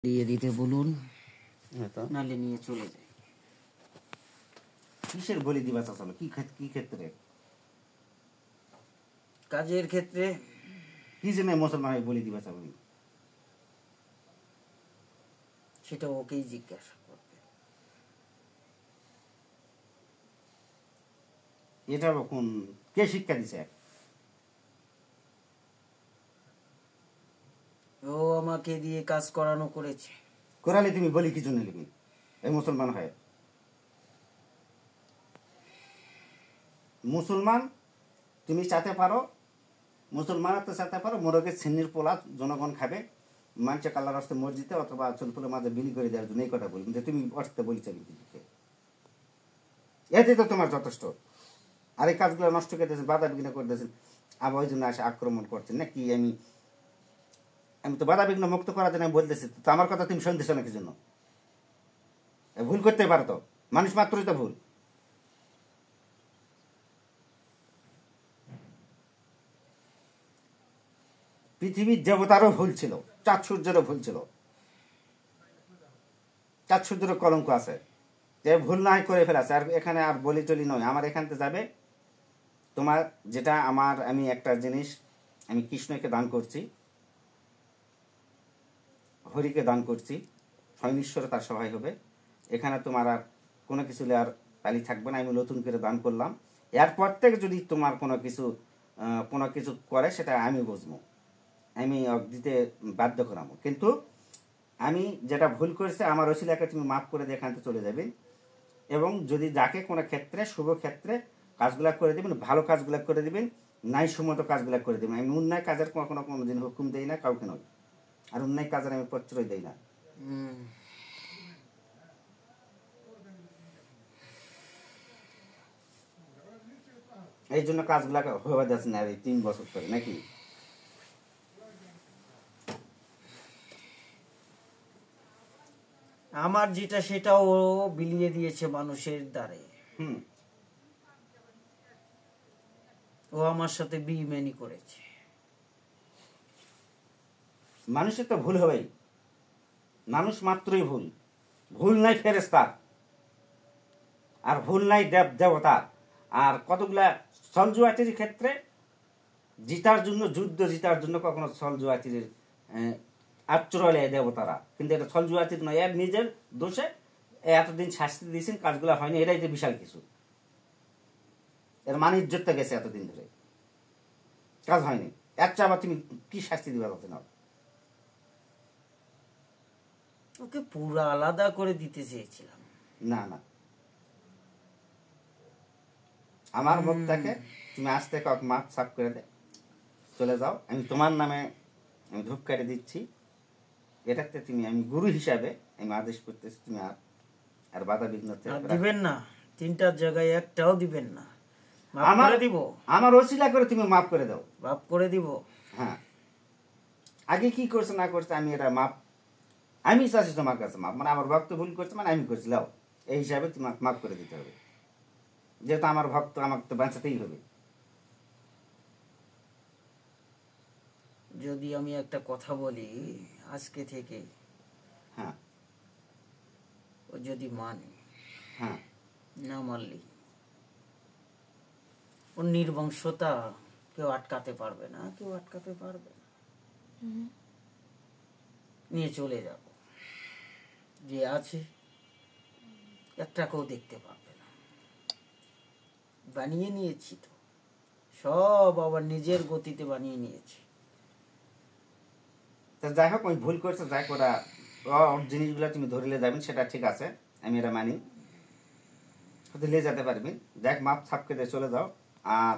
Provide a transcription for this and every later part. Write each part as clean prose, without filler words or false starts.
দিয়ে দিতে বলুন, হ্যাঁ, নালে নিয়ে চলে যায়। কিসের বলি দিবা চাচালো? কি ক্ষেত্রে? কাজের ক্ষেত্রে। কি জন্য মুসলমান বলি দিবা চাবি? সেটা ওকেই জিজ্ঞাসা করবে। এটা কোন কে শিক্ষা দিছে? ও আমাকে দিয়ে কাজ করানো করেছে। করালে তুমি বলি কি জন্য লিখবি? এই মুসলমান হয় মুসলমান, তুমি চাতে পারো মুসলমান তো চাতে পারো মোরগের ছিন্নির পোলা জনগণ খাবে, মানুষে কালার আসতে মসজিদে অথবা চলফুলের মাঝে বিলি করে দেওয়ার জন্য এই কথা বলি যে তুমি অর্থে বলি চাবি দিতে, এতে তো তোমার যথেষ্ট। আর এই কাজগুলো নষ্ট করে দিয়েছেন, বাধা বিঘ্ন করে দিয়েছেন, আবার ওই জন্য আসে আক্রমণ করছেন নাকি? আমি তো বাধা বিঘ্ন মুক্ত করার জন্য আমি বলতেছি, তো আমার কথা তুমি শুনতেছ না কি জন্য? ভুল করতে পারো তো, মানুষ মাত্রই তো ভুল। পৃথিবীর দেবতারও ভুল ছিল, চাঁদ সূর্যেরও ভুল ছিল, চাঁদ সূর্যেরও কলঙ্ক আছে, যে ভুল নাই করে ফেলাছে। আর এখানে আর বলি টলি নয়, আমার এখানতে যাবে তোমার যেটা আমার, আমি একটা জিনিস আমি কৃষ্ণকে দান করছি, হরিকে দান করছি, স্বয়ং তার সহায় হবে। এখানে তোমার আর কোনো কিছু আর তালি থাকবে না, আমি নতুন করে দান করলাম। এরপর থেকে যদি তোমার কোনো কিছু করে সেটা আমি বুঝবো, আমি দিতে বাধ্য করাবো। কিন্তু আমি যেটা ভুল করেছে আমার ওসিলাকে তুমি মাফ করে দিয়ে এখান থেকে চলে যাবে। এবং যদি যাকে কোনো ক্ষেত্রে শুভ ক্ষেত্রে কাজগুলা করে দেবেন, ভালো কাজগুলা করে দেবেন, নাই সম্মত কাজগুলা করে দেবেন। আমি অন্যায় কাজের কখনো কোনো দিন হুকুম দেই না কাউকে নয়, আর অন্যায় কাজের আমি প্রশ্রয় দেই না। এই জন্য কাজগুলা হয়ে যাচ্ছে না এই 3 বছর ধরে নাকি? আমার যেটা সেটাও বিলিয়ে দিয়েছে মানুষের দ্বারে। ও আমার সাথে বেইমানি করেছে। মানুষের তো ভুল হবেই, মানুষ মাত্রই ভুল। ভুল নাই ফেরেশতার, আর ভুল নাই দেবতার। আর কতগুলা ছলজুয়াতির ক্ষেত্রে জিতার জন্য, যুদ্ধ জিতার জন্য কখনো ছলজুয়াতির আশ্রয় দেবতারা, কিন্তু এটা ছলজুয়াতির নয়, এর নিজের দোষে এতদিন শাস্তি দিয়েছেন, কাজগুলো হয়নি, এটাই যে বিশাল কিছু। এর মান ইজ্জতটা গেছে এতদিন ধরে, কাজ হয়নি, একটা আবার তুমি কি শাস্তি দিবা তাতে না? ওকে পুরো আলাদা করে দিতে চেয়েছিলাম। না না, আমার ভক্তকে তুমি আজ থেকে মাপ সাফ করে দে, চলে যাও। আমি তোমার নামে আমি ধূপকাঠি দিচ্ছি, এটাতে তুমি, আমি গুরু হিসাবে আমি আদেশ করতেছি, তুমি আর বাধা বিঘ্ন দিবেন না। 3টার জায়গায় একটাও দিবেন না। আমার ওসিলা করে তুমি মাফ করে দাও, মাফ করে দিব। হ্যাঁ, আগে কি করছে না করছে আমি এটা মাপ, আমি চাচ্ছি তোমার কাছে মাপ, মানে আমার ভক্ত ভুল করছে মানে আমি করছি, লাও এই হিসাবে তোমাকে মাফ করে দিতে হবে, যেহেতু আমার ভক্ত, আমাকে তো বাঁচাতেই হবে। যদি আমি একটা কথা বলি আজকে থেকে, হ্যাঁ, ও যদি মানে, হ্যাঁ, না মানলি ওর নির্বংশতা কেউ আটকাতে পারবে না, কেউ আটকাতে পারবে না। নিয়ে চলে যাব, যে আছে একটা কেউ দেখতে পারবে না। বানিয়ে নিয়েছি তো সব, আবার নিজের গতিতে বানিয়ে নিয়েছি। যাই হোক, আমি ভুল করছে, যাই করা জিনিসগুলো তুমি ধরিলে যাবেন সেটা ঠিক আছে, আমি এটা মানি, লে যেতে পারবি, দেখ মাপ ছাপকে দিয়ে চলে যাও। আর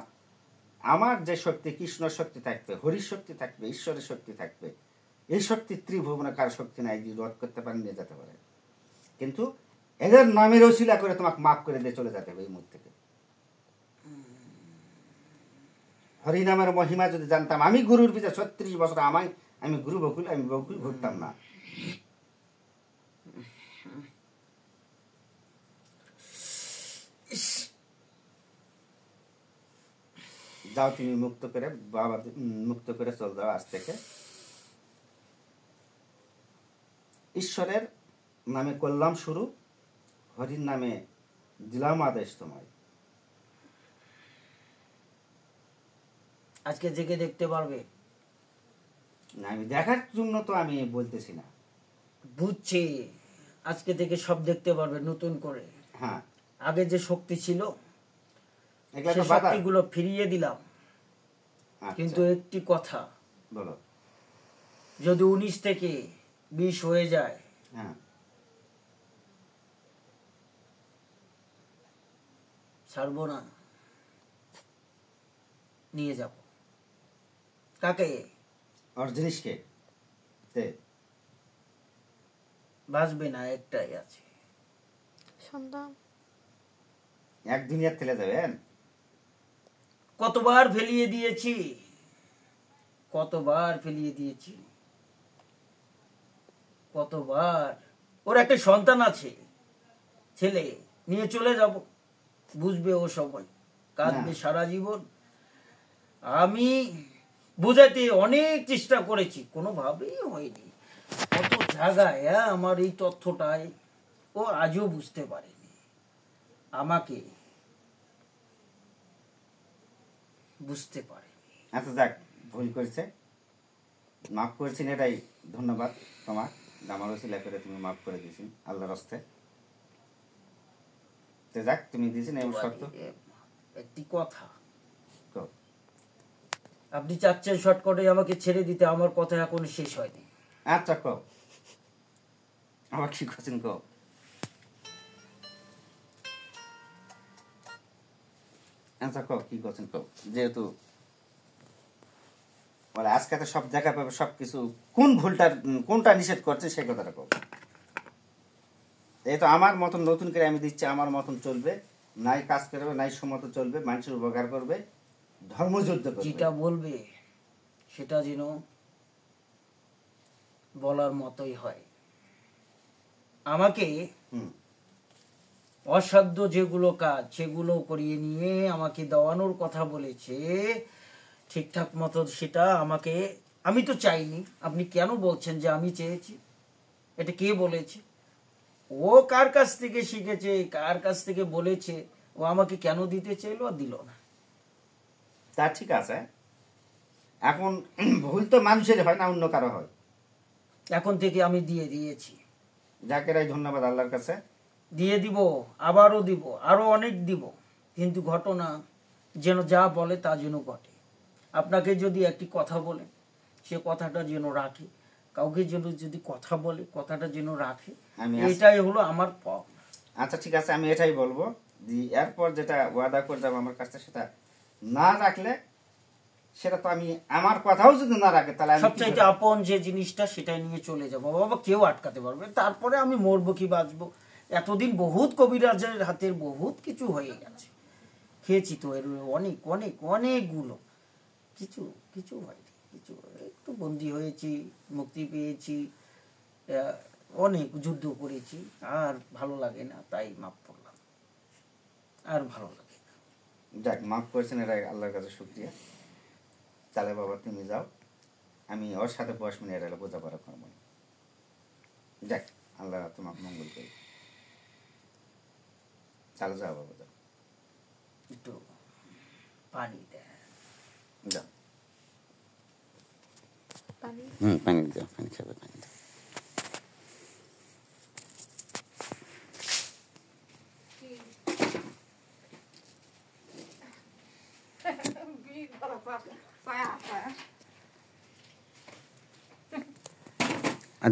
আমার যে শক্তি, কৃষ্ণ শক্তি থাকবে, হরির শক্তি থাকবে, ঈশ্বরের শক্তি থাকবে, এই শক্তি ত্রিভুবনে কার শক্তি নাই যে রোধ করতে পারে, নিয়ে যেতে পারে। কিন্তু এদের নামের ওসিলা করে তোমাকে মাফ করে দিয়ে চলে যেতে হবে এই মুখ থেকে। হরিনামের মহিমা যদি জানতাম, আমি গুরুর পিছনে 36 বছর আমি গুরু বকুল, আমি বকুল ঘুরতাম না। যাও তুমি মুক্ত করে, বাবা মুক্ত করে চল যাও আজ থেকে। ঈশ্বরের নামে করলাম শুরু, হরির নামে দিলাম আদেশ তোমায়। আজকে জেগে দেখতে পারবে? না, আমি দেখার জন্য তো আমি বলতেছি না। বুঝছি, আজকে থেকে সব দেখতে পারবে নতুন করে। হ্যাঁ, আগে যে শক্তি ছিল এগুলা সেই তো বাধা। শক্তিগুলো ফিরিয়ে দিলাম। আচ্ছা, কিন্তু একটি কথা, বলো। যদি 19 থেকে 20 হয়ে যায়, হ্যাঁ, ছাড়বো না, নিয়ে যাব। কাকে? ওর জিনিসকে তে বাঁচবে না, একটাই আছে, সন্তান। এক দুনিয়ার থেলে যাবেন। কতবার ফেলিয়ে দিয়েছি, কতবার ফেলিয়ে দিয়েছি, কতবার। ওর একটা সন্তান আছে, ছেলে, নিয়ে চলে যাব, বুঝবে ও সময়, কাঁদবে না। সারা জীবন। আমি বুঝাতে অনেক চেষ্টা করেছি, কোনোভাবেই হয়নি। কত জায়গায় আমার এই তথ্যটাই ও আজও বুঝতে পারেনি। আমাকে বুঝতে পারেনি। আচ্ছা যাক, ভুল করেছে, মাফ করেছেন, এটাই ধন্যবাদ তোমার। আমার ওসিলা করে তুমি মাফ করে দিয়েছেন আল্লাহর হস্তে। তো যাক, তুমি দিয়েছেন এমন শর্ত। একটি কথা, কও। আপনি চাচ্ছেন শর্টকাটে আমাকে ছেড়ে দিতে, আমার কথা এখন শেষ হয়নি। আচ্ছা কও, আমার কি করছেন কও। আচ্ছা কও, কি করছেন কও। যেহেতু বলে আজকে তো সব দেখা পাবে, সব কিছু কোন ভুলটা কোনটা নিষেধ করছে সেই কথাটা কও। এই তো আমার মতন নতুন করে আমি দিচ্ছি, আমার মতন চলবে, নাই কাজ করবে, নাই সমত চলবে, মানুষের উপকার করবে, ধর্মযুদ্ধ করবে। যেটা বলবে সেটা যেন বলার মতোই হয়। আমাকে হুম, অসাধ্য যেগুলো কাজ সেগুলো করিয়ে নিয়ে আমাকে দেওয়ানোর কথা বলেছে, ঠিকঠাক মতো সেটা আমাকে, আমি তো চাইনি। আপনি কেন বলছেন যে আমি চেয়েছি? এটা কে বলেছে? ও কার কাছ থেকে শিখেছে, কার কাছ থেকে বলেছে, ও আমাকে কেন দিতে চাইলো আর দিল না? তা ঠিক আছে। এখন ভুল তো মানুষের হয় না, অন্য কারো হয়। এখন থেকে আমি দিয়ে দিয়েছি, যাকেরাই ধন্যবাদ আল্লাহর কাছে। দিয়ে দিব, আবারও দিব, আরো অনেক দিব। কিন্তু ঘটনা যেন যা বলে তা যেন ঘটে। আপনাকে যদি একটি কথা বলে, সে কথাটা যেন রাখে। কাউকে যেন যদি কথা বলে, কথাটা যেন রাখে। আমি এটাই হলো আমার পথ। আচ্ছা ঠিক আছে, আমি এটাই বলবো যে এরপর যেটা ওয়াদা করে যাবো আমার কাছে, সেটা না রাখলে, সেটা তো আমি, আমার কথাও যদি না রাখে তাহলে আমি সবচাইতে আপন যে জিনিসটা সেটাই নিয়ে চলে যাবো। বাবা কেউ আটকাতে পারবে? তারপরে আমি মরবো কি বাঁচবো? এতদিন বহুত কবিরাজের হাতের বহুত কিছু হয়ে গেছে, খেয়েছি তো এর অনেক অনেক অনেকগুলো, কিছু কিছু হয়নি। কিছু একটু বন্দি হয়েছি, মুক্তি পেয়েছি, অনেক যুদ্ধ করেছি, আর ভালো লাগে না, তাই মাফ করলাম। আর ভালো লাগে না। যাক, মাফ করেছেন, এটা আল্লাহর কাছে শুকরিয়া। তাহলে বাবা তুমি যাও, আমি ওর সাথে বয়স মিনিট এটা বোঝাপড়া করবো। যাক, আল্লাহ তোমাকে মঙ্গল করি। তাহলে যাও বাবা, যাও একটু পানি দেয়। যাও। পানি। পানি দাও, পানি খাবে, পানি দাও।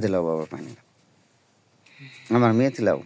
দিলাও বাবা পানি, আমার মেয়ে দিলাও।